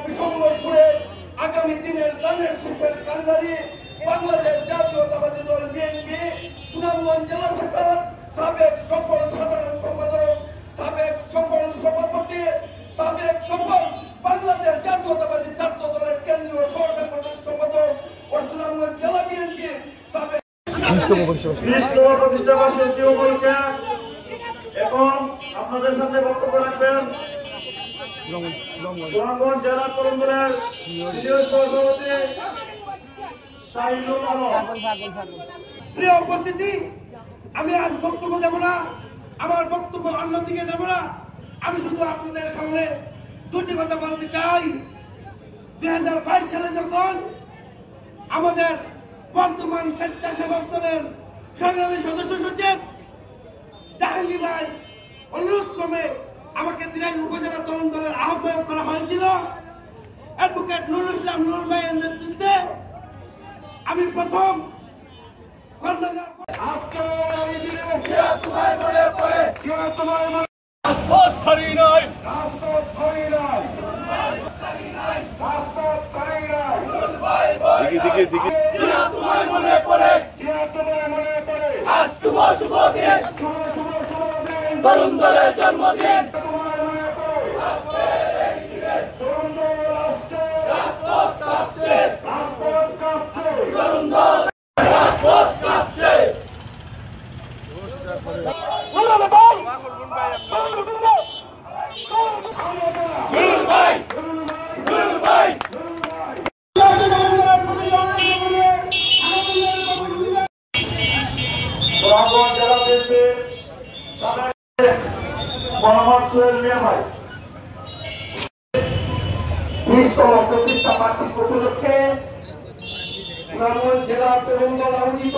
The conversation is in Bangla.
বিসম্বরপুরে আগামী দিনের দানের শীষের কান্ডারি বাংলাদেশ জাতীয়তাবাদী দল বিএনপি সুনামগঞ্জ জেলা শাখার সাবেক সফল সাধারণ সম্পাদক, সাবেক সফল সভাপতি, সাবেক সফল বাংলাদেশ জাতীয়তাবাদী ছাত্র দলের কেন্দ্রীয় সহ-সাংগঠনিক সম্পাদক ও সুনামগঞ্জ জেলা বিএনপির সাবেক প্রতিষ্ঠা বার্ষিকী উপলক্ষে এখন আপনাদের সামনে বক্তব্য রাখবেন সুনামগঞ্জ জেলা তরুণ দলের সিনিয়র সহসভাপতি শাহিনুল আলম। প্রিয় উপস্থিতি, আমি আজ বক্তব্য দেব না, আমার বক্তব্য অন্যদিকে দেব না। আমি শুধু আপনাদের সামনে দুটি কথা বলতে চাই। 2022 সালে যখন আমাদের বর্তমান স্বেচ্ছাসেবক দলের সংগ্রামী সদস্য সচিব জাহাঙ্গীর ভাই অনুরোধ ক্রমে আমাকে দিনাই উপজেলা তরুণ দলের আহ্বায়ক করা হয়েছিল, অ্যাডভোকেট নুরুল ইসলাম নুর ভাইয়ের নেতৃত্বে আমি প্রথম তরুণ দলের জন্মদিন প্রতিষ্ঠা বার্ষিক উপলক্ষে সুনামগঞ্জ জেলা তরুণ দল আয়োজিত